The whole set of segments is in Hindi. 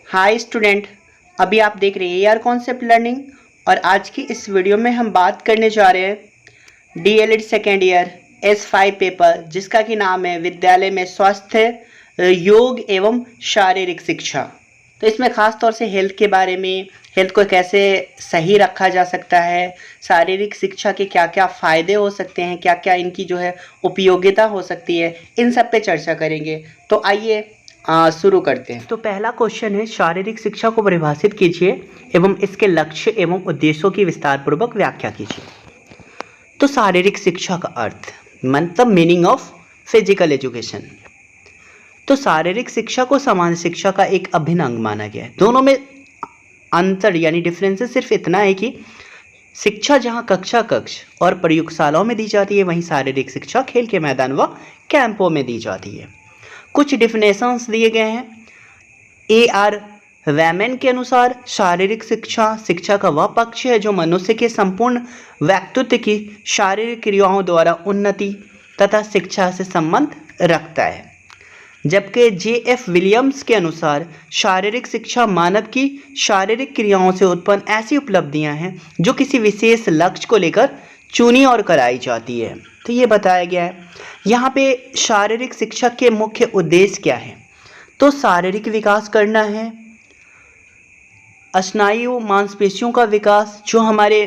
हाय स्टूडेंट, अभी आप देख रहे हैं यार कॉन्सेप्ट लर्निंग। और आज की इस वीडियो में हम बात करने जा रहे हैं DElEd second year S5 paper, जिसका कि नाम है विद्यालय में स्वास्थ्य योग एवं शारीरिक शिक्षा। तो इसमें ख़ास तौर से हेल्थ के बारे में, हेल्थ को कैसे सही रखा जा सकता है, शारीरिक शिक्षा के क्या क्या फ़ायदे हो सकते हैं, क्या क्या इनकी जो है उपयोगिता हो सकती है, इन सब पे चर्चा करेंगे। तो आइए शुरू करते हैं। तो पहला क्वेश्चन है, शारीरिक शिक्षा को परिभाषित कीजिए एवं इसके लक्ष्य एवं उद्देश्यों की विस्तार पूर्वक व्याख्या कीजिए। तो शारीरिक शिक्षा का अर्थ मतलब मीनिंग ऑफ फिजिकल एजुकेशन। तो शारीरिक शिक्षा को सामान्य शिक्षा का एक अभिन्न अंग माना गया है। दोनों में अंतर यानी डिफरेंसेस सिर्फ इतना है कि शिक्षा जहां कक्ष और प्रयोगशालाओं में दी जाती है, वहीं शारीरिक शिक्षा खेल के मैदान व कैंपों में दी जाती है। कुछ डिफिनेशंस दिए गए हैं। AR वैमन के अनुसार शारीरिक शिक्षा शिक्षा का वह पक्ष है जो मनुष्य के संपूर्ण व्यक्तित्व की शारीरिक क्रियाओं द्वारा उन्नति तथा शिक्षा से संबंध रखता है। जबकि JF विलियम्स के अनुसार शारीरिक शिक्षा मानव की शारीरिक क्रियाओं से उत्पन्न ऐसी उपलब्धियां हैं जो किसी विशेष लक्ष्य को लेकर चुनी और कराई जाती है। तो ये बताया गया है। यहाँ पे शारीरिक शिक्षा के मुख्य उद्देश्य क्या है? तो शारीरिक विकास करना है, स्नायु मांसपेशियों का विकास, जो हमारे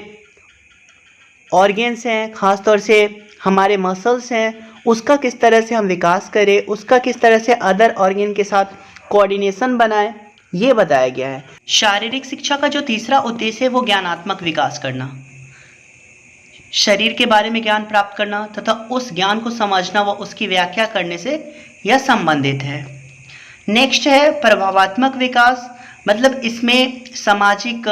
ऑर्गेन्स हैं, खास तौर से हमारे मसल्स हैं, उसका किस तरह से हम विकास करें, उसका किस तरह से अदर ऑर्गेन के साथ कोऑर्डिनेशन बनाएं, ये बताया गया है। शारीरिक शिक्षा का जो तीसरा उद्देश्य है वो ज्ञानात्मक विकास करना, शरीर के बारे में ज्ञान प्राप्त करना तथा उस ज्ञान को समझना व उसकी व्याख्या करने से यह संबंधित है। नेक्स्ट है प्रभावात्मक विकास, मतलब इसमें सामाजिक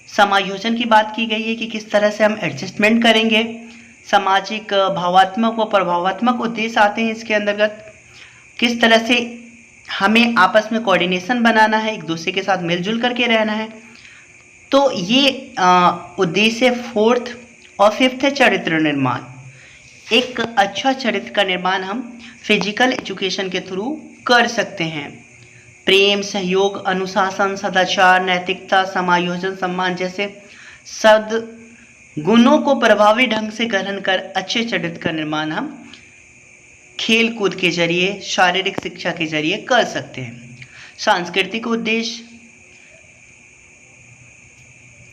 समायोजन की बात की गई है कि किस तरह से हम एडजस्टमेंट करेंगे। सामाजिक भावात्मक व प्रभावात्मक उद्देश्य आते हैं इसके अंतर्गत। किस तरह से हमें आपस में कोऑर्डिनेशन बनाना है, एक दूसरे के साथ मिलजुल करके रहना है। तो ये उद्देश्य फोर्थ और फिफ्थ है चरित्र निर्माण। एक अच्छा चरित्र का निर्माण हम फिजिकल एजुकेशन के थ्रू कर सकते हैं। प्रेम, सहयोग, अनुशासन, सदाचार, नैतिकता, समायोजन, सम्मान जैसे गुणों को प्रभावी ढंग से ग्रहण कर अच्छे चरित्र का निर्माण हम खेल कूद के जरिए, शारीरिक शिक्षा के जरिए कर सकते हैं। सांस्कृतिक उद्देश्य,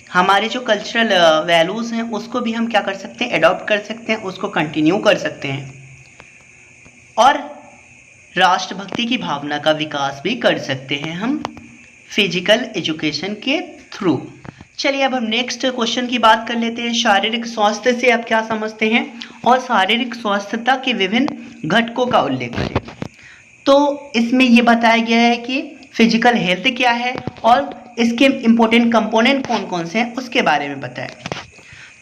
हमारे जो कल्चरल वैल्यूज़ हैं उसको भी हम क्या कर सकते हैं, एडॉप्ट कर सकते हैं, उसको कंटिन्यू कर सकते हैं। और राष्ट्रभक्ति की भावना का विकास भी कर सकते हैं हम फिजिकल एजुकेशन के थ्रू। चलिए अब हम नेक्स्ट क्वेश्चन की बात कर लेते हैं। शारीरिक स्वास्थ्य से आप क्या समझते हैं और शारीरिक स्वास्थ्यता के विभिन्न घटकों का उल्लेख करें। तो इसमें ये बताया गया है कि फिजिकल हेल्थ क्या है और इसके इम्पोर्टेंट कंपोनेंट कौन कौन से हैं उसके बारे में बताएं।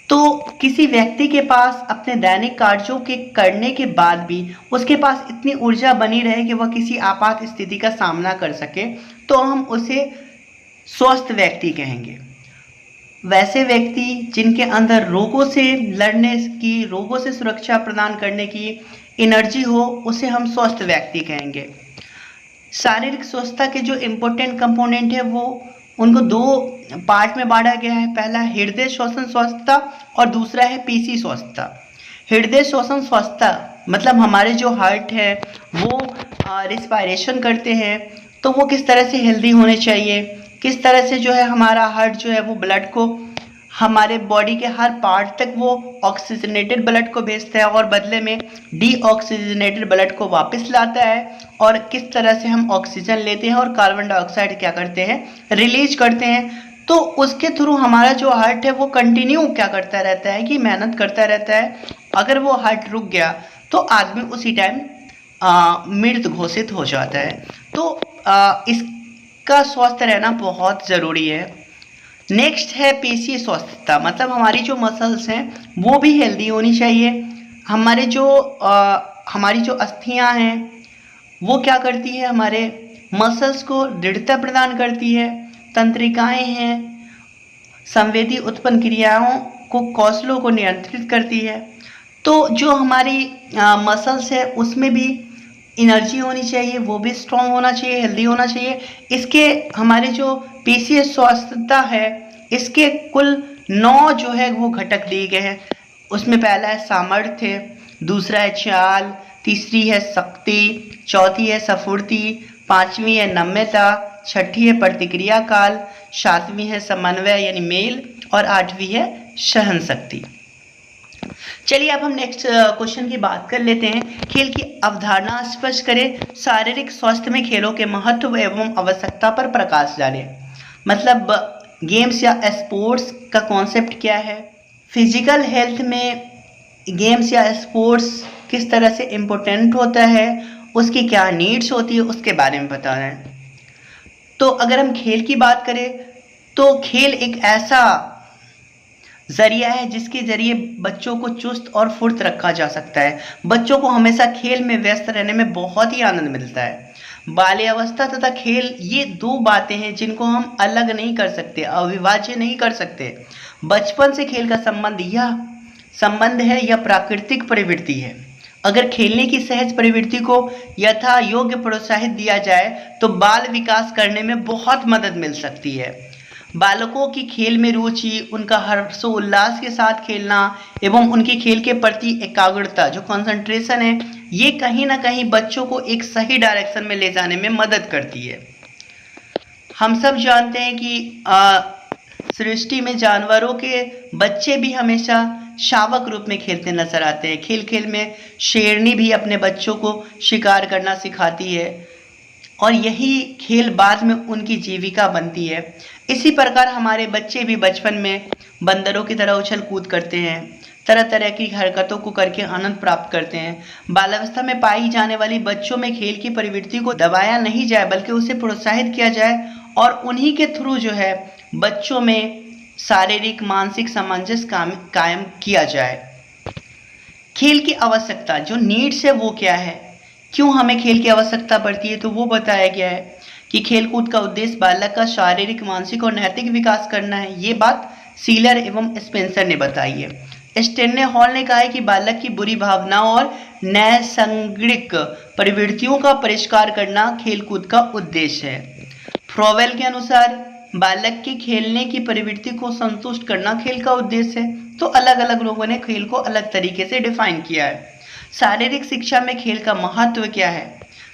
तो किसी व्यक्ति के पास अपने दैनिक कार्यों के करने के बाद भी उसके पास इतनी ऊर्जा बनी रहे कि वह किसी आपात स्थिति का सामना कर सके, तो हम उसे स्वस्थ व्यक्ति कहेंगे। वैसे व्यक्ति जिनके अंदर रोगों से लड़ने की, रोगों से सुरक्षा प्रदान करने की एनर्जी हो, उसे हम स्वस्थ व्यक्ति कहेंगे। शारीरिक स्वस्थता के जो इम्पोर्टेंट कंपोनेंट है वो उनको दो पार्ट में बांटा गया है। पहला हृदय श्वसन स्वस्थता और दूसरा है PC स्वस्थता। हृदय श्वसन स्वस्थता मतलब हमारे जो हार्ट है वो रिस्पायरेशन करते हैं, तो वो किस तरह से हेल्दी होने चाहिए, किस तरह से जो है हमारा हार्ट जो है वो ब्लड को हमारे बॉडी के हर पार्ट तक वो ऑक्सीजनेटेड ब्लड को भेजता है और बदले में डीऑक्सीजनेटेड ब्लड को वापस लाता है, और किस तरह से हम ऑक्सीजन लेते हैं और कार्बन डाइऑक्साइड क्या करते हैं, रिलीज करते हैं। तो उसके थ्रू हमारा जो हार्ट है वो कंटिन्यू क्या करता रहता है कि मेहनत करता रहता है। अगर वो हार्ट रुक गया तो आदमी उसी टाइम मृत घोषित हो जाता है। तो इसका स्वस्थ रहना बहुत ज़रूरी है। नेक्स्ट है पेशीय स्वस्थता, मतलब हमारी जो मसल्स हैं वो भी हेल्दी होनी चाहिए। हमारी जो अस्थियां हैं वो क्या करती है, हमारे मसल्स को दृढ़ता प्रदान करती है। तंत्रिकाएं हैं, संवेदी उत्पन्न क्रियाओं को, कौशलों को नियंत्रित करती है। तो जो हमारी मसल्स है उसमें भी एनर्जी होनी चाहिए, वो भी स्ट्रांग होना चाहिए, हेल्दी होना चाहिए। इसके हमारे जो पेशीय स्वास्थ्यता है, इसके कुल 9 जो है वो घटक दिए गए हैं। उसमें पहला है सामर्थ्य, दूसरा है चाल, तीसरी है शक्ति, चौथी है स्फूर्ति, पांचवी है नम्यता, छठी है प्रतिक्रिया काल, सातवीं है समन्वय यानी मेल, और आठवीं है सहन शक्ति। चलिए अब हम नेक्स्ट क्वेश्चन की बात कर लेते हैं। खेल की अवधारणा स्पष्ट करें, शारीरिक स्वास्थ्य में खेलों के महत्व एवं आवश्यकता पर प्रकाश डालें। मतलब गेम्स या स्पोर्ट्स का कॉन्सेप्ट क्या है, फिजिकल हेल्थ में गेम्स या स्पोर्ट्स किस तरह से इम्पोर्टेंट होता है, उसकी क्या नीड्स होती है, उसके बारे में बता रहे हैं। तो अगर हम खेल की बात करें तो खेल एक ऐसा जरिया है जिसके जरिए बच्चों को चुस्त और फुर्त रखा जा सकता है। बच्चों को हमेशा खेल में व्यस्त रहने में बहुत ही आनंद मिलता है। बाल्यावस्था तथा खेल ये दो बातें हैं जिनको हम अलग नहीं कर सकते, अविभाज्य नहीं कर सकते। बचपन से खेल का संबंध है, यह प्राकृतिक प्रवृत्ति है। अगर खेलने की सहज प्रवृत्ति को यथा योग्य प्रोत्साहित दिया जाए तो बाल विकास करने में बहुत मदद मिल सकती है। बालकों की खेल में रुचि, उनका हर्षोल्लास के साथ खेलना एवं उनकी खेल के प्रति एकाग्रता जो कंसंट्रेशन है, ये कहीं ना कहीं बच्चों को एक सही डायरेक्शन में ले जाने में मदद करती है। हम सब जानते हैं कि सृष्टि में जानवरों के बच्चे भी हमेशा शावक रूप में खेलते नजर आते हैं। खेल खेल में शेरनी भी अपने बच्चों को शिकार करना सिखाती है और यही खेल बाद में उनकी जीविका बनती है। इसी प्रकार हमारे बच्चे भी बचपन में बंदरों की तरह उछल कूद करते हैं, तरह तरह की हरकतों को करके आनंद प्राप्त करते हैं। बाल्यावस्था में पाई जाने वाली बच्चों में खेल की प्रवृत्ति को दबाया नहीं जाए बल्कि उसे प्रोत्साहित किया जाए और उन्हीं के थ्रू जो है बच्चों में शारीरिक मानसिक सामंजस्य कायम किया जाए। खेल की आवश्यकता जो नीड्स है वो क्या है, क्यों हमें खेल की आवश्यकता पड़ती है, तो वो बताया गया है कि खेलकूद का उद्देश्य बालक का शारीरिक मानसिक और नैतिक विकास करना है। ये बात सीलर एवं स्पेंसर ने बताई है। स्टेनले हॉल ने कहा है कि बालक की बुरी भावनाओं और नैसंगिक प्रवृत्तियों का परिष्कार करना खेलकूद का उद्देश्य है। फ्रोवेल के अनुसार बालक की खेलने की प्रवृत्ति को संतुष्ट करना खेल का उद्देश्य है। तो अलग अलग लोगों ने खेल को अलग तरीके से डिफाइन किया है। शारीरिक शिक्षा में खेल का महत्व क्या है,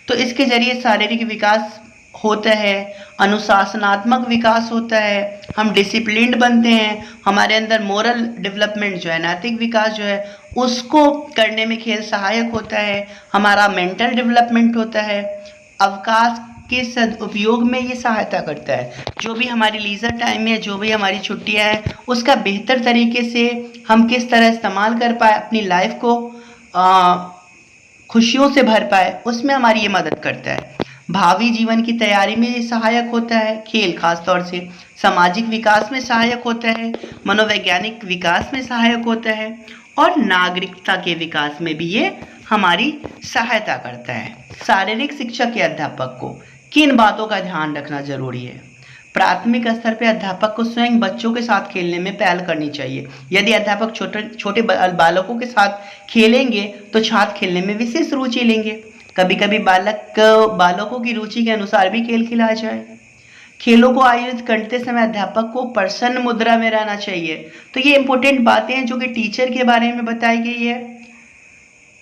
तो इसके जरिए शारीरिक विकास होता है, अनुशासनात्मक विकास होता है, हम डिसिप्लिन्ड बनते हैं, हमारे अंदर मोरल डेवलपमेंट जो है, नैतिक विकास जो है उसको करने में खेल सहायक होता है, हमारा मेंटल डेवलपमेंट होता है, अवकाश के सदुपयोग में ये सहायता करता है। जो भी हमारी लीजर टाइम है, जो भी हमारी छुट्टियां हैं, उसका बेहतर तरीके से हम किस तरह इस्तेमाल कर पाए, अपनी लाइफ को खुशियों से भर पाए, उसमें हमारी ये मदद करता है। भावी जीवन की तैयारी में ये सहायक होता है खेल, खास तौर से सामाजिक विकास में सहायक होता है, मनोवैज्ञानिक विकास में सहायक होता है और नागरिकता के विकास में भी ये हमारी सहायता करता है। शारीरिक शिक्षा के अध्यापक को किन बातों का ध्यान रखना जरूरी है। प्राथमिक स्तर पर अध्यापक को स्वयं बच्चों के साथ खेलने में पहल करनी चाहिए। यदि अध्यापक छोटे बालकों के साथ खेलेंगे तो छात्र खेलने में विशेष रुचि लेंगे। कभी कभी बालकों की रुचि के अनुसार भी खेल खिलाया जाए। खेलों को आयोजित करते समय अध्यापक को प्रसन्न मुद्रा में रहना चाहिए। तो ये इंपॉर्टेंट बातें हैं जो कि टीचर के बारे में बताई गई है।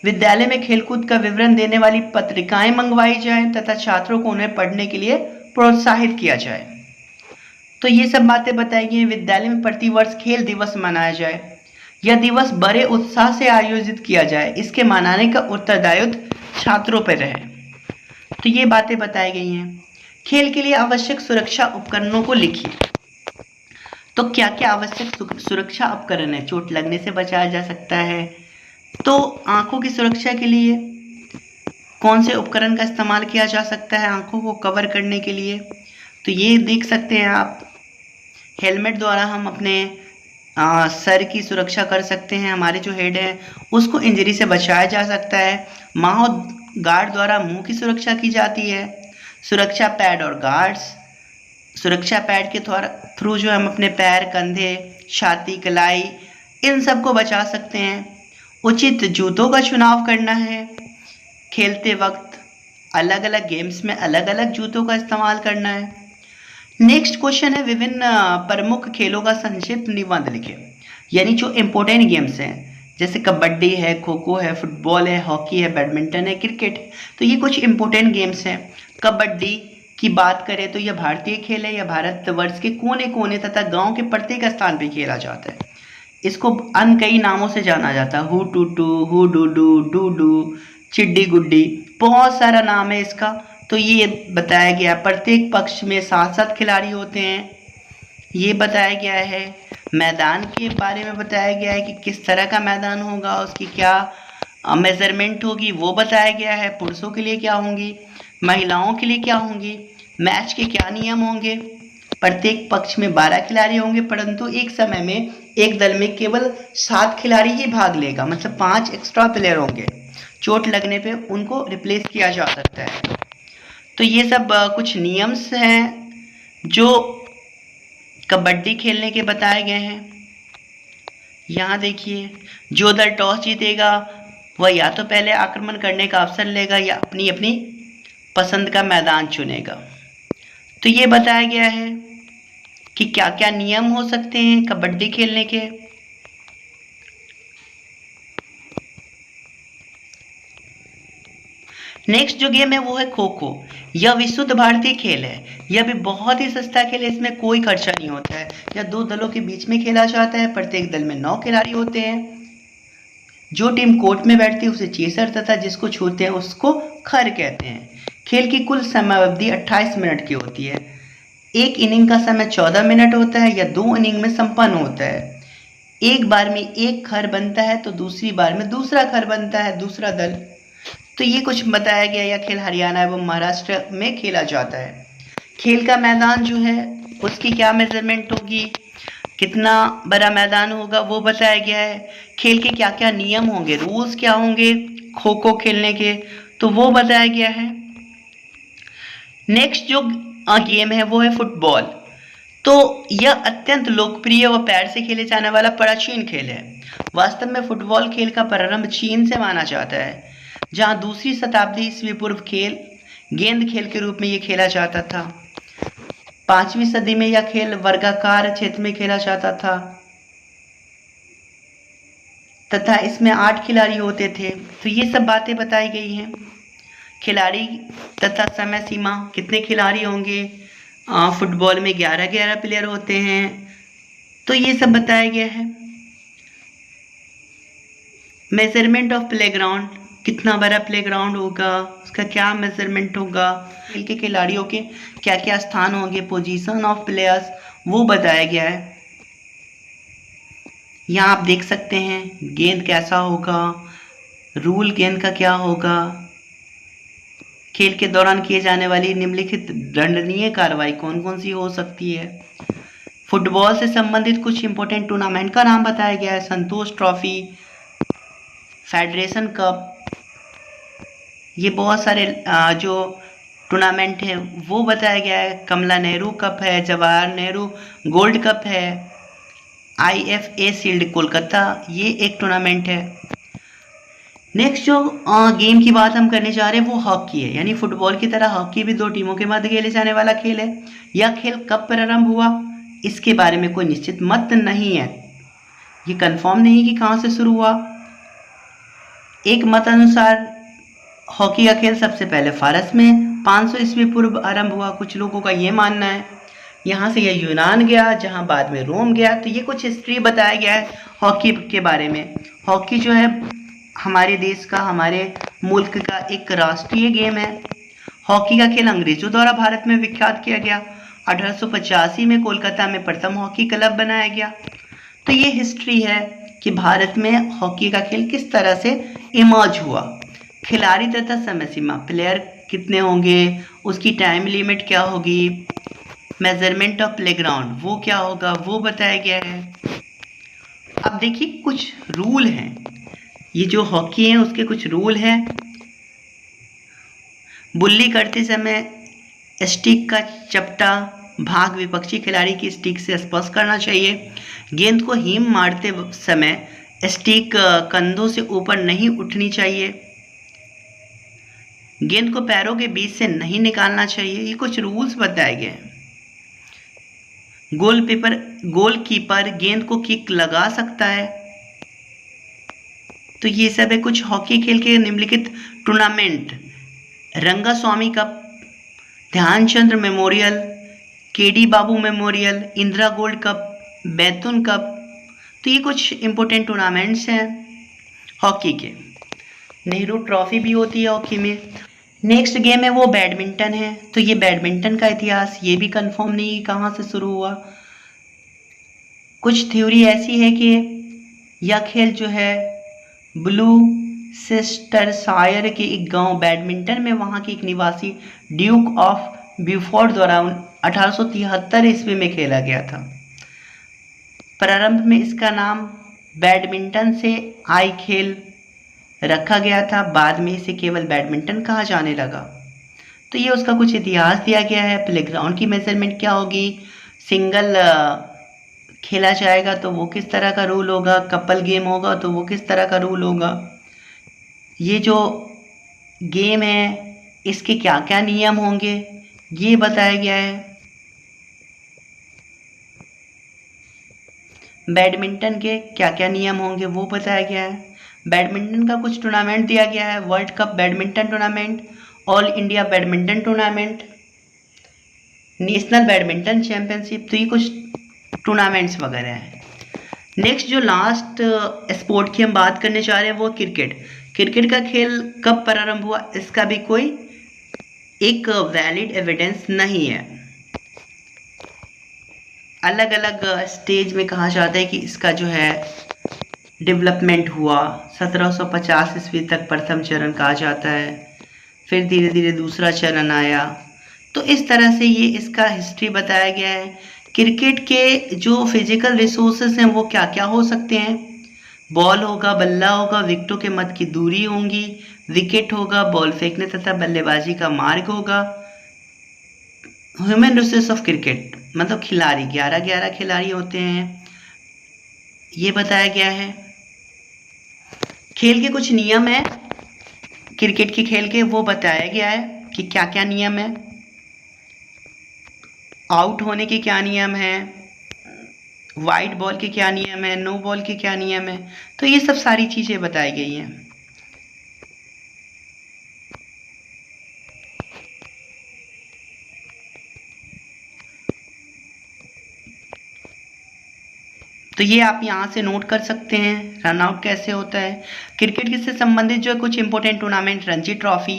विद्यालय में खेलकूद का विवरण देने वाली पत्रिकाएं मंगवाई जाएं तथा छात्रों को उन्हें पढ़ने के लिए प्रोत्साहित किया जाए। तो ये सब बातें बताई गई हैं। विद्यालय में प्रतिवर्ष खेल दिवस मनाया जाए। यह दिवस बड़े उत्साह से आयोजित किया जाए, इसके मनाने का उत्तरदायित्व छात्रों पर रहे। तो ये बातें बताई गई हैं। खेल के लिए आवश्यक सुरक्षा उपकरणों को लिखिए। तो क्या क्या आवश्यक सुरक्षा उपकरण है। चोट लगने से बचाया जा सकता है, तो आंखों की सुरक्षा के लिए कौन से उपकरण का इस्तेमाल किया जा सकता है आंखों को कवर करने के लिए, तो ये देख सकते हैं आप। हेलमेट द्वारा हम अपने सर की सुरक्षा कर सकते हैं, हमारे जो हेड है उसको इंजरी से बचाया जा सकता है। माउथ गार्ड द्वारा मुंह की सुरक्षा की जाती है। सुरक्षा पैड और गार्ड्स, सुरक्षा पैड के थ्रू जो हम अपने पैर, कंधे, छाती, कलाई इन सब को बचा सकते हैं। उचित जूतों का चुनाव करना है। खेलते वक्त अलग अलग गेम्स में अलग अलग जूतों का इस्तेमाल करना है। नेक्स्ट क्वेश्चन है विभिन्न प्रमुख खेलों का संक्षिप्त निबंध लिखें। यानी जो इम्पोर्टेंट गेम्स हैं जैसे कबड्डी है, खो खो है, फुटबॉल है, हॉकी है, बैडमिंटन है, क्रिकेट है, तो ये कुछ इम्पोर्टेंट गेम्स हैं। कबड्डी की बात करें तो यह भारतीय खेल है, यह भारतवर्ष के कोने कोने तथा गांव के प्रत्येक स्थान पर खेला जाता है। इसको अन्य कई नामों से जाना जाता है, हु टू हु डू डू, चिड्डी गुड्डी, बहुत सारा नाम है इसका। तो ये बताया गया प्रत्येक पक्ष में 7-7 खिलाड़ी होते हैं, ये बताया गया है। मैदान के बारे में बताया गया है कि किस तरह का मैदान होगा, उसकी क्या मेजरमेंट होगी वो बताया गया है। पुरुषों के लिए क्या होंगी, महिलाओं के लिए क्या होंगी, मैच के क्या नियम होंगे। प्रत्येक पक्ष में 12 खिलाड़ी होंगे, परंतु एक समय में एक दल में केवल 7 खिलाड़ी ही भाग लेगा, मतलब 5 एक्स्ट्रा प्लेयर होंगे। चोट लगने पे उनको रिप्लेस किया जा सकता है। तो ये सब कुछ नियम्स हैं जो कबड्डी खेलने के बताए गए हैं। यहाँ देखिए, जो दल टॉस जीतेगा वह या तो पहले आक्रमण करने का अवसर लेगा या अपनी अपनी पसंद का मैदान चुनेगा। तो ये बताया गया है कि क्या क्या नियम हो सकते हैं कबड्डी खेलने के। नेक्स्ट जो गेम है वो है खो खो। यह विशुद्ध भारतीय खेल है, यह भी बहुत ही सस्ता खेल है, इसमें कोई खर्चा नहीं होता है। यह 2 दलों के बीच में खेला जाता है, प्रत्येक दल में 9 खिलाड़ी होते हैं। जो टीम कोर्ट में बैठती है उसे चेसर तथा जिसको छूते हैं उसको खर कहते हैं। खेल की कुल समय अवधि 28 मिनट की होती है। एक इनिंग का समय 14 मिनट होता है या 2 इनिंग में संपन्न होता है। एक बार में एक खर बनता है तो दूसरी बार में दूसरा खर बनता है दूसरा दल। तो ये कुछ बताया गया। यह खेल हरियाणा एवं महाराष्ट्र में खेला जाता है। खेल का मैदान जो है उसकी क्या मेजरमेंट होगी, कितना बड़ा मैदान होगा वो बताया गया है। खेल के क्या क्या नियम होंगे, रूल्स क्या होंगे खो खो खेलने के, तो वो बताया गया है। नेक्स्ट जो गेम है वो है फुटबॉल। तो यह अत्यंत लोकप्रिय व पैर से खेले जाने वाला प्राचीन खेल है। वास्तव में फुटबॉल खेल का प्रारंभ चीन से माना जाता है, जहां 2वीं शताब्दी ईस्वी पूर्व गेंद खेल के रूप में ये खेला जाता था। 5वीं सदी में यह खेल वर्गाकार क्षेत्र में खेला जाता था तथा इसमें 8 खिलाड़ी होते थे। तो ये सब बातें बताई गई हैं। खिलाड़ी तथा समय सीमा, कितने खिलाड़ी होंगे, फुटबॉल में 11-11 प्लेयर होते हैं, तो ये सब बताया गया है। मेजरमेंट ऑफ प्लेग्राउंड, कितना बड़ा प्लेग्राउंड होगा, उसका क्या मेजरमेंट होगा, खेल के खिलाड़ियों के क्या क्या स्थान होंगे, पोजीशन ऑफ प्लेयर्स वो बताया गया है। यहाँ आप देख सकते हैं गेंद कैसा होगा, रूल गेंद का क्या होगा, खेल के दौरान किए जाने वाली निम्नलिखित दंडनीय कार्रवाई कौन कौन सी हो सकती है। फुटबॉल से संबंधित कुछ इंपॉर्टेंट टूर्नामेंट का नाम बताया गया है। संतोष ट्रॉफी, फेडरेशन कप, ये बहुत सारे जो टूर्नामेंट है वो बताया गया है। कमला नेहरू कप है, जवाहर नेहरू गोल्ड कप है, IFA शील्ड कोलकाता, ये एक टूर्नामेंट है। नेक्स्ट जो गेम की बात हम करने जा रहे हैं वो हॉकी है। यानी फुटबॉल की तरह हॉकी भी 2 टीमों के मध्य खेले जाने वाला खेल है। यह खेल कब प्रारंभ हुआ इसके बारे में कोई निश्चित मत नहीं है, ये कंफर्म नहीं है कि कहाँ से शुरू हुआ। एक मत अनुसार हॉकी का खेल सबसे पहले फारस में 500 ईस्वी पूर्व आरंभ हुआ, कुछ लोगों का ये मानना है। यहाँ से यह यूनान गया, जहाँ बाद में रोम गया। तो ये कुछ हिस्ट्री बताया गया है हॉकी के बारे में। हॉकी जो है हमारे देश का, हमारे मुल्क का एक राष्ट्रीय गेम है। हॉकी का खेल अंग्रेजों द्वारा भारत में विख्यात किया गया। 1885 में कोलकाता में प्रथम हॉकी क्लब बनाया गया। तो ये हिस्ट्री है कि भारत में हॉकी का खेल किस तरह से इमर्ज हुआ। खिलाड़ी तथा समय सीमा, प्लेयर कितने होंगे, उसकी टाइम लिमिट क्या होगी, मेजरमेंट ऑफ प्लेग्राउंड वो क्या होगा वो बताया गया है। अब देखिए कुछ रूल हैं, ये जो हॉकी है उसके कुछ रूल हैं। बुल्ली करते समय स्टिक का चपटा भाग विपक्षी खिलाड़ी की स्टिक से स्पर्श करना चाहिए। गेंद को हीम मारते समय स्टिक कंधों से ऊपर नहीं उठनी चाहिए। गेंद को पैरों के बीच से नहीं निकालना चाहिए, ये कुछ रूल्स बताए गए हैं। गोलकीपर गेंद को किक लगा सकता है। तो ये सब है कुछ हॉकी खेल के निम्नलिखित tournament: Rangaswamy cup, Dhyanchandra memorial, KD Babu memorial, Indira gold cup, Betul cup. तो ये कुछ इम्पोर्टेंट टूर्नामेंट्स हैं हॉकी के। नेहरू ट्रॉफी भी होती है हॉकी में। नेक्स्ट गेम है वो बैडमिंटन है। तो ये बैडमिंटन का इतिहास ये भी कंफर्म नहीं कहाँ से शुरू हुआ। कुछ थ्योरी ऐसी है कि यह खेल जो है ब्लूचेस्टरशायर के एक गांव बैडमिंटन में वहाँ के एक निवासी ड्यूक ऑफ ब्यूफोर्ड द्वारा 1873 ईस्वी में खेला गया था। प्रारंभ में इसका नाम बैडमिंटन से आई खेल रखा गया था, बाद में इसे केवल बैडमिंटन कहा जाने लगा। तो ये उसका कुछ इतिहास दिया गया है। प्लेग्राउंड की मेजरमेंट क्या होगी, सिंगल खेला जाएगा तो वो किस तरह का रूल होगा, कपल गेम होगा तो वो किस तरह का रूल होगा, ये जो गेम है इसके क्या क्या नियम होंगे ये बताया गया है। बैडमिंटन के क्या क्या नियम होंगे वो बताया गया है। बैडमिंटन का कुछ टूर्नामेंट दिया गया है: world cup badminton tournament, all India badminton tournament, national badminton championship. तो ये कुछ टूर्नामेंट्स वगैरह हैं। नेक्स्ट जो लास्ट स्पोर्ट की हम बात करने जा रहे हैं वो क्रिकेट। क्रिकेट का खेल कब प्रारंभ हुआ इसका भी कोई एक वैलिड एविडेंस नहीं है। अलग अलग स्टेज में कहा जाता है कि इसका जो है डेवलपमेंट हुआ। 1750 ईस्वी तक प्रथम चरण कहा जाता है, फिर धीरे धीरे दूसरा चरण आया। तो इस तरह से ये इसका हिस्ट्री बताया गया है। क्रिकेट के जो फिजिकल रिसोर्सेज हैं वो क्या क्या हो सकते हैं: बॉल होगा, बल्ला होगा, विकेटों के मध्य की दूरी होंगी, विकेट होगा, बॉल फेंकने तथा बल्लेबाजी का मार्ग होगा। ह्यूमन रिसोर्स ऑफ क्रिकेट मतलब खिलाड़ी 11 खिलाड़ी होते हैं, ये बताया गया है। खेल के कुछ नियम है क्रिकेट के खेल के, वो बताया गया है कि क्या क्या नियम है, आउट होने के क्या नियम है, वाइड बॉल के क्या नियम है, नो बॉल के क्या नियम है। तो ये सब सारी चीज़ें बताई गई हैं। तो ये आप यहाँ से नोट कर सकते हैं रन आउट कैसे होता है। क्रिकेट से संबंधित जो है कुछ important tournament: Ranji trophy,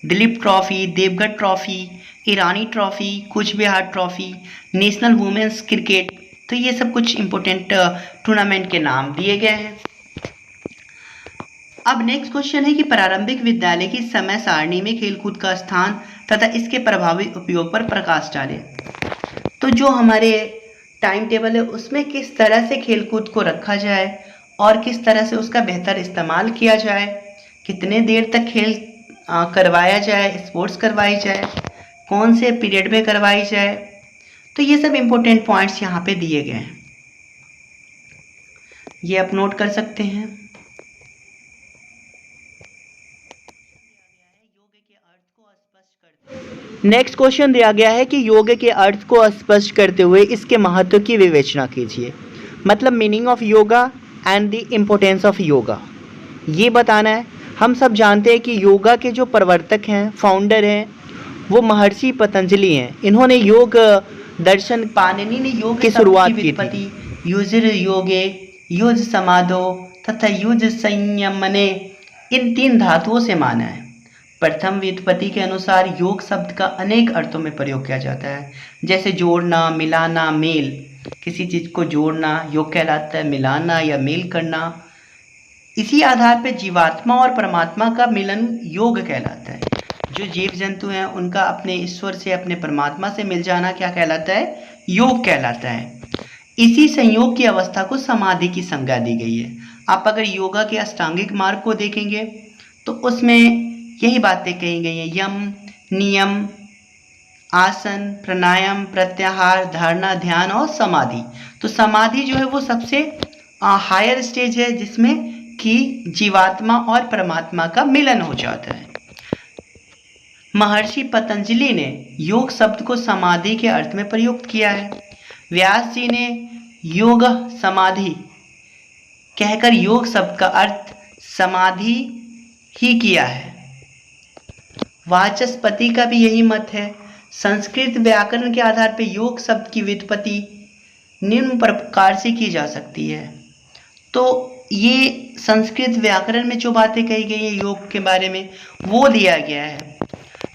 Duleep trophy, देवगढ़ trophy, Irani trophy, Cooch Behar trophy, national women's cricket. तो ये सब कुछ इंपॉर्टेंट टूर्नामेंट के नाम दिए गए हैं। अब नेक्स्ट क्वेश्चन है कि प्रारंभिक विद्यालय की समय सारणी में खेलकूद का स्थान तथा इसके प्रभावी उपयोग पर प्रकाश डालें। तो जो हमारे टाइम टेबल है उसमें किस तरह से खेलकूद को रखा जाए और किस तरह से उसका बेहतर इस्तेमाल किया जाए, कितने देर तक खेल करवाया जाए, स्पोर्ट्स करवाई जाए, कौन से पीरियड में करवाई जाए। तो ये सब इम्पोर्टेंट पॉइंट्स यहाँ पे दिए गए हैं, ये आप नोट कर सकते हैं। नेक्स्ट क्वेश्चन दिया गया है कि योग के अर्थ को स्पष्ट करते हुए इसके महत्व की विवेचना कीजिए। मतलब meaning of yoga and the importance of yoga ये बताना है। हम सब जानते हैं कि योगा के जो प्रवर्तक हैं, फाउंडर हैं, वो महर्षि पतंजलि हैं। इन्होंने योग दर्शन, पाणिनि ने योग की शुरुआत की थी। युजिर योगे, युज समाधो तथा युज संयमने, इन 3 धातुओं से माना है। प्रथम व्युत्पत्ति के अनुसार योग शब्द का अनेक अर्थों में प्रयोग किया जाता है, जैसे जोड़ना, मिलाना, मेल। किसी चीज़ को जोड़ना योग कहलाता है, मिलाना या मेल करना। इसी आधार पर जीवात्मा और परमात्मा का मिलन योग कहलाता है। जो जीव जंतु हैं उनका अपने ईश्वर से, अपने परमात्मा से मिल जाना क्या कहलाता है? योग कहलाता है। इसी संयोग की अवस्था को समाधि की संज्ञा दी गई है। आप अगर योगा के अष्टांगिक मार्ग को देखेंगे तो उसमें यही बातें कही गई हैं: यम, नियम, आसन, प्राणायाम, प्रत्याहार, धारणा, ध्यान और समाधि। तो समाधि जो है वो सबसे हायर स्टेज है जिसमें कि जीवात्मा और परमात्मा का मिलन हो जाता है। महर्षि पतंजलि ने योग शब्द को समाधि के अर्थ में प्रयुक्त किया है। व्यास जी ने योग समाधि कहकर योग शब्द का अर्थ समाधि ही किया है। वाचस्पति का भी यही मत है। संस्कृत व्याकरण के आधार पर योग शब्द की व्युत्पत्ति निम्न प्रकार से की जा सकती है। तो ये संस्कृत व्याकरण में जो बातें कही गई है योग के बारे में वो दिया गया है।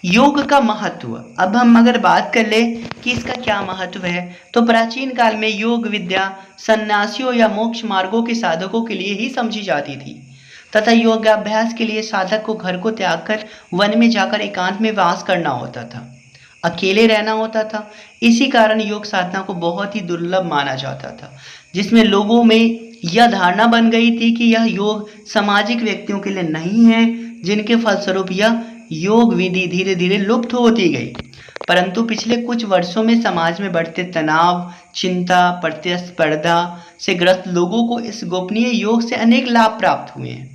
योग का महत्व, अब हम अगर बात कर ले कि इसका क्या महत्व है, तो प्राचीन काल में योग विद्या सन्यासियों या मोक्ष मार्गों के साधकों के लिए ही समझी जाती थी तथा योगाभ्यास के लिए साधक को घर को त्याग कर वन में जाकर एकांत में वास करना होता था, अकेले रहना होता था। इसी कारण योग साधना को बहुत ही दुर्लभ माना जाता था, जिसमें लोगों में यह धारणा बन गई थी कि यह योग सामाजिक व्यक्तियों के लिए नहीं है, जिनके फलस्वरूप यह योग विधि धीरे धीरे लुप्त होती गई। परंतु पिछले कुछ वर्षों में समाज में बढ़ते तनाव, चिंता, प्रतिस्पर्धा से ग्रस्त लोगों को इस गोपनीय योग से अनेक लाभ प्राप्त हुए हैं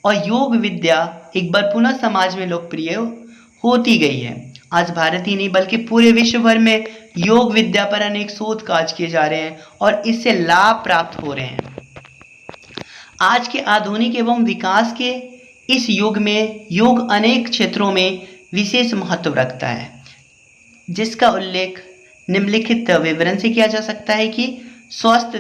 और योग विद्या एक बार पुनः समाज में लोकप्रिय होती गई है। आज भारत ही नहीं बल्कि पूरे विश्व भर में योग विद्या पर अनेक शोध कार्य किए जा रहे हैं और इससे लाभ प्राप्त हो रहे हैं। आज के आधुनिक एवं विकास के इस युग में योग अनेक क्षेत्रों में विशेष महत्व रखता है, जिसका उल्लेख निम्नलिखित विवरण से किया जा सकता है कि स्वास्थ्य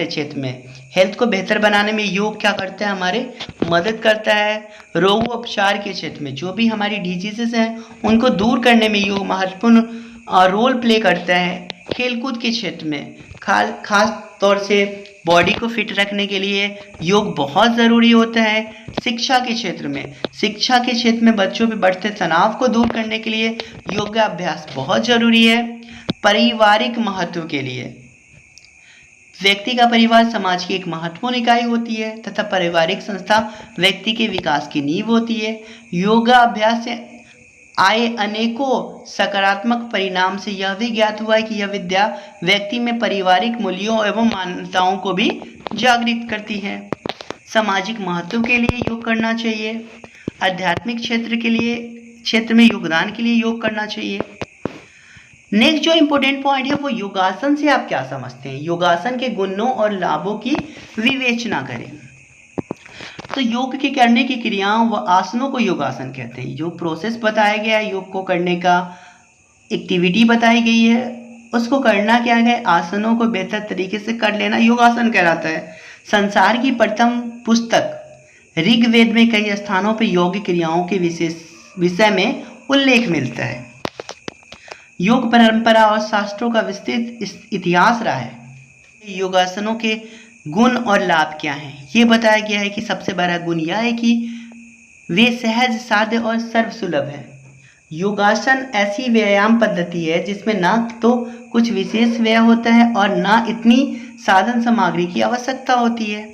क्षेत्र में हेल्थ को बेहतर बनाने में योग क्या करता है, हमारे मदद करता है। रोगोपचार के क्षेत्र में जो भी हमारी डिजीजेस हैं उनको दूर करने में योग महत्वपूर्ण रोल प्ले करता है। खेलकूद के क्षेत्र में खास तौर से बॉडी को फिट रखने के लिए योग बहुत ज़रूरी होता है। शिक्षा के क्षेत्र में बच्चों में बढ़ते तनाव को दूर करने के लिए योगाभ्यास बहुत ज़रूरी है। पारिवारिक महत्व के लिए व्यक्ति का परिवार समाज की एक महत्वपूर्ण इकाई होती है तथा पारिवारिक संस्था व्यक्ति के विकास की नींव होती है। योगाभ्यास से आए अनेकों सकारात्मक परिणाम से यह भी ज्ञात हुआ है कि यह विद्या व्यक्ति में पारिवारिक मूल्यों एवं मान्यताओं को भी जागृत करती है। सामाजिक महत्व के लिए योग करना चाहिए। आध्यात्मिक क्षेत्र में योगदान के लिए योग करना चाहिए। नेक्स्ट जो इम्पोर्टेंट पॉइंट है वो योगासन से आप क्या समझते हैं। योगासन के गुणों और लाभों की विवेचना करें। तो योग के करने की क्रियाओं व आसनों को योगासन कहते हैं। जो प्रोसेस बताया गया है योग को करने का, एक्टिविटी बताई गई है, उसको करना क्या है, आसनों को बेहतर तरीके से कर लेना योगासन कहलाता है। संसार की प्रथम पुस्तक ऋग्वेद में कई स्थानों पर योग क्रियाओं के विषय में उल्लेख मिलता है। योग परंपरा और शास्त्रों का विस्तृत इतिहास रहा है। योगासनों के गुण और लाभ क्या हैं, ये बताया गया है कि सबसे बड़ा गुण यह है कि वे सहज, साध्य और सर्वसुलभ है। योगासन ऐसी व्यायाम पद्धति है जिसमें ना तो कुछ विशेष व्यय होता है और ना इतनी साधन सामग्री की आवश्यकता होती है।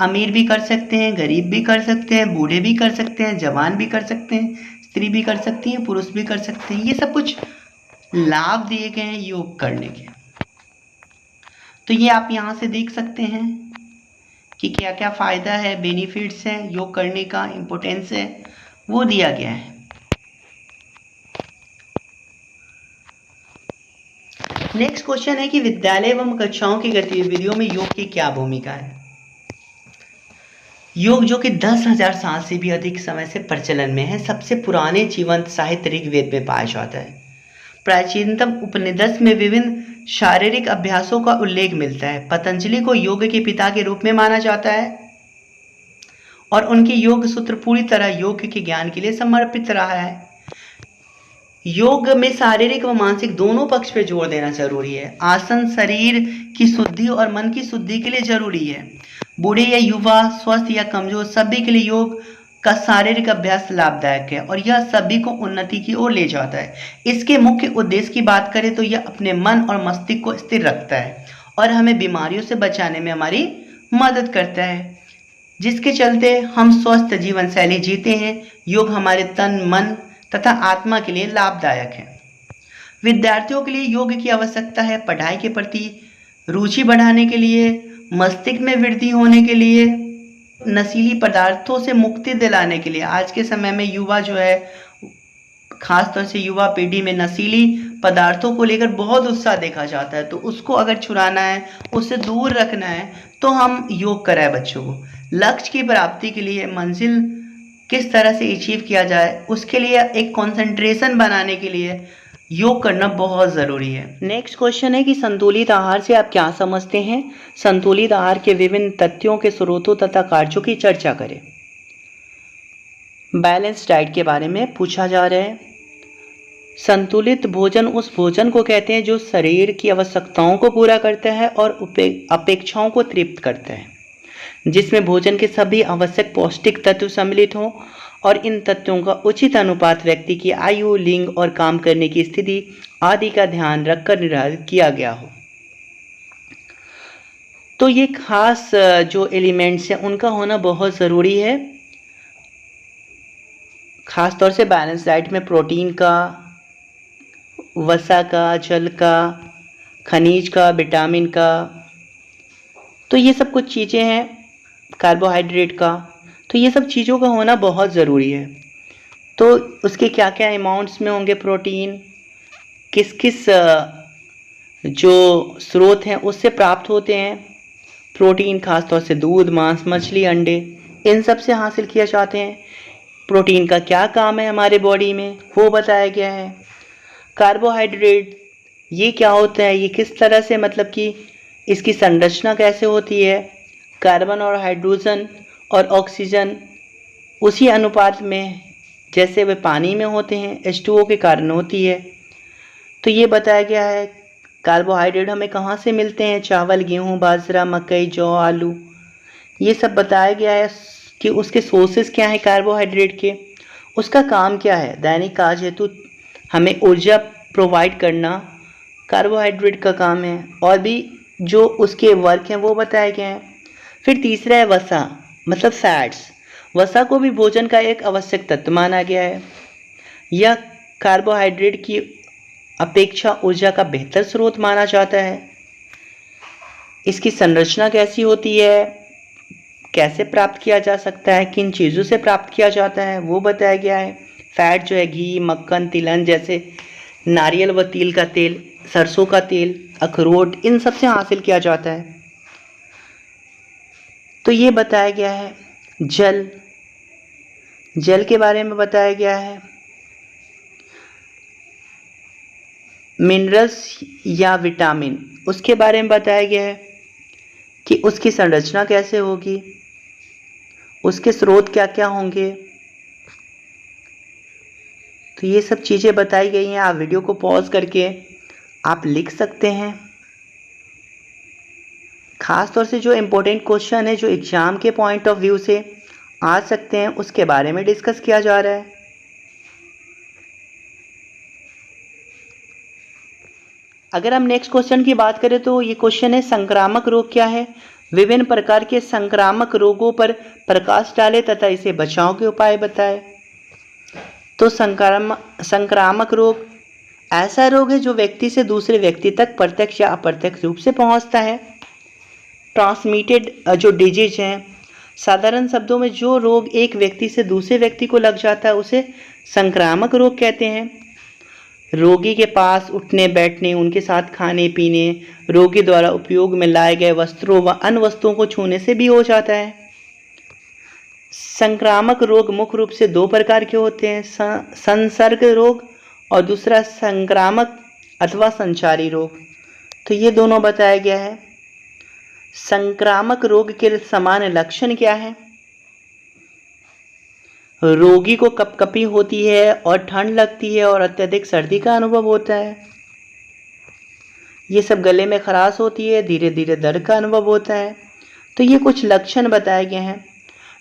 अमीर भी कर सकते हैं, गरीब भी कर सकते हैं, बूढ़े भी कर सकते हैं, जवान भी कर सकते हैं, स्त्री भी कर सकती हैं, पुरुष भी कर सकते हैं। ये सब कुछ लाभ दिए गए हैं योग करने के। तो ये आप यहाँ से देख सकते हैं कि क्या क्या फ़ायदा है, बेनिफिट्स हैं, योग करने का इम्पोर्टेंस है, वो दिया गया है। नेक्स्ट क्वेश्चन है कि विद्यालय एवं कक्षाओं की गतिविधियों में योग की क्या भूमिका है। योग जो कि 10,000 साल से भी अधिक समय से प्रचलन में है, सबसे पुराने जीवंत साहित्य ऋग्वेद में पाया जाता है। प्राचीनतम उपनिषद में विभिन्न शारीरिक अभ्यासों का उल्लेख मिलता है। पतंजलि को योग के पिता के रूप में माना जाता है और उनके योग सूत्र पूरी तरह योग के ज्ञान के लिए समर्पित रहा है। योग में शारीरिक व मानसिक दोनों पक्ष पे जोर देना जरूरी है। आसन शरीर की शुद्धि और मन की शुद्धि के लिए जरूरी है। बूढ़े या युवा, स्वस्थ या कमजोर, सभी के लिए योग का शारीरिक अभ्यास लाभदायक है और यह सभी को उन्नति की ओर ले जाता है। इसके मुख्य उद्देश्य की बात करें तो यह अपने मन और मस्तिष्क को स्थिर रखता है और हमें बीमारियों से बचाने में हमारी मदद करता है, जिसके चलते हम स्वस्थ जीवन शैली जीते हैं। योग हमारे तन, मन तथा आत्मा के लिए लाभदायक है। विद्यार्थियों के लिए योग की आवश्यकता है पढ़ाई के प्रति रुचि बढ़ाने के लिए, मस्तिष्क में वृद्धि होने के लिए नशीली पदार्थों से मुक्ति दिलाने के लिए आज के समय में युवा जो है, खास तौर से युवा पीढ़ी में नशीली पदार्थों को लेकर बहुत उत्साह देखा जाता है। तो उसको अगर छुड़ाना है, उससे दूर रखना है, तो हम योग कराएं बच्चों को। लक्ष्य की प्राप्ति के लिए मंजिल किस तरह से अचीव किया जाए, उसके लिए एक कंसंट्रेशन बनाने के लिए योग करना बहुत ज़रूरी है। नेक्स्ट क्वेश्चन है कि संतुलित आहार से आप क्या समझते हैं? संतुलित आहार के विभिन्न तथ्यों के स्रोतों तथा कार्यों की चर्चा करें। बैलेंस डाइट के बारे में पूछा जा रहा है। संतुलित भोजन उस भोजन को कहते हैं जो शरीर की आवश्यकताओं को पूरा करता है और अपेक्षाओं को तृप्त करता है, जिसमें भोजन के सभी आवश्यक पौष्टिक तत्व सम्मिलित हों और इन तत्वों का उचित अनुपात व्यक्ति की आयु, लिंग और काम करने की स्थिति आदि का ध्यान रखकर निर्धारित किया गया हो। तो ये खास जो एलिमेंट्स हैं उनका होना बहुत ज़रूरी है। खास तौर से बैलेंस डाइट में प्रोटीन का, वसा का, जल का, खनिज का, विटामिन का, तो ये सब कुछ चीज़ें हैं, कार्बोहाइड्रेट का, तो ये सब चीज़ों का होना बहुत ज़रूरी है। तो उसके क्या क्या अमाउंट्स में होंगे प्रोटीन, किस किस जो स्रोत हैं उससे प्राप्त होते हैं। प्रोटीन खास तौर से दूध, मांस, मछली, अंडे, इन सब से हासिल किया जाते हैं। प्रोटीन का क्या काम है हमारे बॉडी में वो बताया गया है। कार्बोहाइड्रेट ये क्या होता है, ये किस तरह से, मतलब कि इसकी संरचना कैसे होती है। कार्बन और हाइड्रोजन और ऑक्सीजन उसी अनुपात में जैसे वे पानी में होते हैं, H2O के कारण होती है। तो ये बताया गया है। कार्बोहाइड्रेट हमें कहाँ से मिलते हैं, चावल, गेहूँ, बाजरा, मकई, जौ, आलू, ये सब बताया गया है कि उसके सोर्सेज क्या हैं कार्बोहाइड्रेट के, उसका काम क्या है। दैनिक कार्य हेतु हमें ऊर्जा प्रोवाइड करना कार्बोहाइड्रेट का काम है, और भी जो उसके वर्क हैं वो बताए गए हैं। फिर तीसरा है वसा, मतलब फैट्स। वसा को भी भोजन का एक आवश्यक तत्व माना गया है। यह कार्बोहाइड्रेट की अपेक्षा ऊर्जा का बेहतर स्रोत माना जाता है। इसकी संरचना कैसी होती है, कैसे प्राप्त किया जा सकता है, किन चीज़ों से प्राप्त किया जाता है वो बताया गया है। फैट जो है घी, मक्खन, तिलहन जैसे नारियल व तिल का तेल, सरसों का तेल, अखरोट, इन सब से हासिल किया जाता है। तो ये बताया गया है। जल, जल के बारे में बताया गया है। मिनरल्स या विटामिन, उसके बारे में बताया गया है कि उसकी संरचना कैसे होगी, उसके स्रोत क्या क्या होंगे। तो ये सब चीज़ें बताई गई हैं। आप वीडियो को पॉज करके आप लिख सकते हैं। खास तौर से जो इम्पोर्टेंट क्वेश्चन है, जो एग्ज़ाम के पॉइंट ऑफ व्यू से आ सकते हैं, उसके बारे में डिस्कस किया जा रहा है। अगर हम नेक्स्ट क्वेश्चन की बात करें तो ये क्वेश्चन है, संक्रामक रोग क्या है? विभिन्न प्रकार के संक्रामक रोगों पर प्रकाश डालें तथा इसे बचाव के उपाय बताएं। तो संक्रामक रोग ऐसा रोग है जो व्यक्ति से दूसरे व्यक्ति तक प्रत्यक्ष या अप्रत्यक्ष रूप से पहुंचता है। ट्रांसमिटेड जो डिजीज हैं, साधारण शब्दों में जो रोग एक व्यक्ति से दूसरे व्यक्ति को लग जाता है उसे संक्रामक रोग कहते हैं। रोगी के पास उठने बैठने, उनके साथ खाने पीने, रोगी द्वारा उपयोग में लाए गए वस्त्रों व अन्य वस्तुओं को छूने से भी हो जाता है। संक्रामक रोग मुख्य रूप से दो प्रकार के होते हैं, संसर्ग रोग और दूसरा संक्रामक अथवा संचारी रोग। तो ये दोनों बताया गया है। संक्रामक रोग के सामान्य लक्षण क्या है? रोगी को कपकपी होती है और ठंड लगती है और अत्यधिक सर्दी का अनुभव होता है। ये सब गले में खराश होती है, धीरे धीरे दर्द का अनुभव होता है। तो ये कुछ लक्षण बताए गए हैं।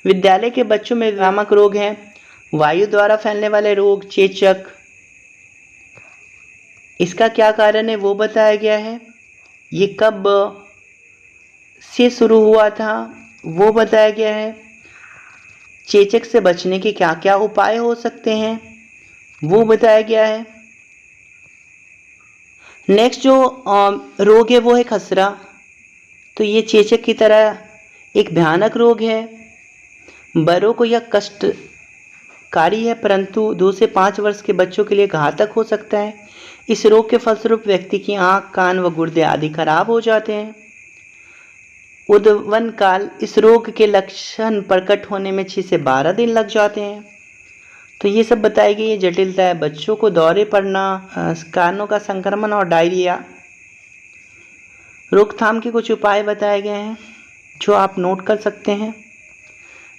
विद्यालय के बच्चों में भ्रामक रोग हैं, वायु द्वारा फैलने वाले रोग, चेचक, इसका क्या कारण है वो बताया गया है। ये कब से शुरू हुआ था वो बताया गया है। चेचक से बचने के क्या क्या उपाय हो सकते हैं वो बताया गया है। नेक्स्ट जो रोग है वो है खसरा। तो ये चेचक की तरह एक भयानक रोग है। बड़ों को यह कष्टकारी है, परंतु 2 से 5 वर्ष के बच्चों के लिए घातक हो सकता है। इस रोग के फलस्वरूप व्यक्ति की आँख, कान व गुर्दे आदि खराब हो जाते हैं। उद्भवन काल, इस रोग के लक्षण प्रकट होने में 6 से 12 दिन लग जाते हैं। तो ये सब बताई गई ये जटिलता है। बच्चों को दौरे पड़ना, कानों का संक्रमण और डायरिया। रोकथाम के कुछ उपाय बताए गए हैं जो आप नोट कर सकते हैं।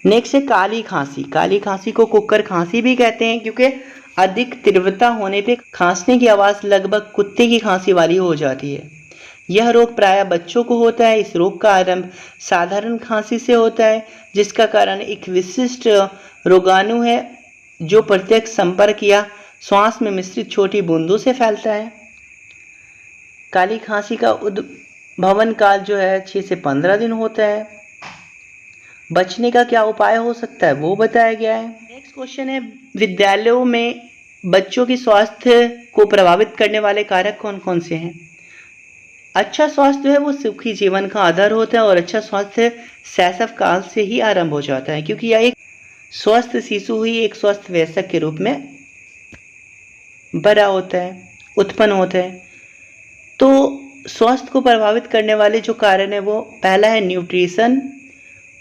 नेक्स्ट है काली खांसी। काली खांसी को कुक्कर खांसी भी कहते हैं, क्योंकि अधिक तीव्रता होने पे खांसने की आवाज़ लगभग कुत्ते की खांसी वाली हो जाती है। यह रोग प्रायः बच्चों को होता है। इस रोग का आरंभ साधारण खांसी से होता है, जिसका कारण एक विशिष्ट रोगाणु है जो प्रत्यक्ष संपर्क या श्वास में मिश्रित छोटी बूंदों से फैलता है। काली खांसी का उद्भवन काल जो है 6 से 15 दिन होता है। बचने का क्या उपाय हो सकता है वो बताया गया है। नेक्स्ट क्वेश्चन है, विद्यालयों में बच्चों की स्वास्थ्य को प्रभावित करने वाले कारक कौन कौन से हैं? अच्छा स्वास्थ्य जो है वो सुखी जीवन का आधार होता है, और अच्छा स्वास्थ्य शैशव काल से ही आरंभ हो जाता है, क्योंकि यह एक स्वस्थ शिशु ही एक स्वस्थ वयस्क के रूप में बड़ा होता है, उत्पन्न होता है। तो स्वास्थ्य को प्रभावित करने वाले जो कारण है वो पहला है न्यूट्रिशन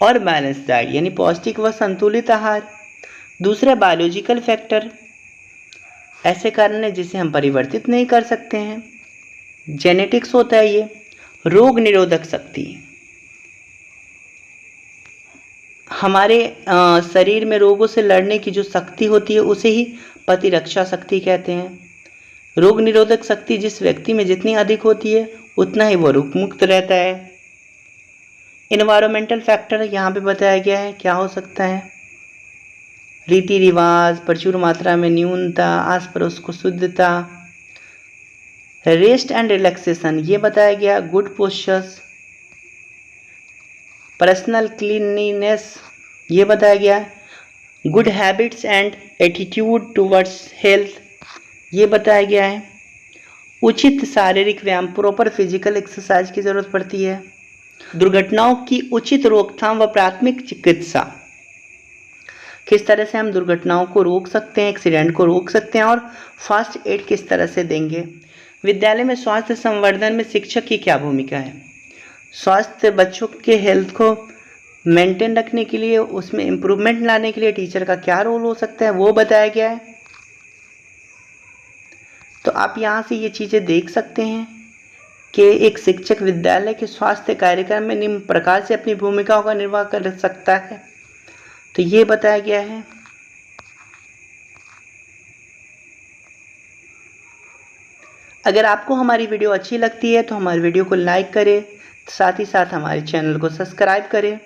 और बैलेंस डाइट, यानी पौष्टिक व संतुलित आहार। दूसरा बायोलॉजिकल फैक्टर, ऐसे कारण है जिसे हम परिवर्तित नहीं कर सकते हैं, जेनेटिक्स होता है ये। रोग निरोधक शक्ति, हमारे शरीर में रोगों से लड़ने की जो शक्ति होती है उसे ही प्रतिरक्षा शक्ति कहते हैं। रोग निरोधक शक्ति जिस व्यक्ति में जितनी अधिक होती है उतना ही वो रोग मुक्त रहता है। इन्वायरमेंटल फैक्टर यहाँ पे बताया गया है, क्या हो सकता है? रीति रिवाज, प्रचुर मात्रा में न्यूनता, आस पड़ोस को शुद्धता, रेस्ट एंड रिलैक्सेशन ये बताया गया, गुड पोस्चर्स, पर्सनल क्लीनलीनेस ये बताया गया, good habits and attitude towards health ये बताया गया है। उचित शारीरिक व्यायाम, प्रॉपर फिजिकल एक्सरसाइज की ज़रूरत पड़ती है। दुर्घटनाओं की उचित रोकथाम व प्राथमिक चिकित्सा, किस तरह से हम दुर्घटनाओं को रोक सकते हैं, एक्सीडेंट को रोक सकते हैं, और फर्स्ट एड किस तरह से देंगे। विद्यालय में स्वास्थ्य संवर्धन में शिक्षक की क्या भूमिका है? स्वास्थ्य बच्चों के हेल्थ को मेंटेन रखने के लिए, उसमें इम्प्रूवमेंट लाने के लिए टीचर का क्या रोल हो सकता है वो बताया गया है। तो आप यहाँ से ये चीज़ें देख सकते हैं कि एक शिक्षक विद्यालय के स्वास्थ्य कार्यक्रम में निम्न प्रकार से अपनी भूमिकाओं का निर्वाह कर सकता है। तो ये बताया गया है। अगर आपको हमारी वीडियो अच्छी लगती है तो हमारी वीडियो को लाइक करें, साथ ही साथ हमारे चैनल को सब्सक्राइब करें।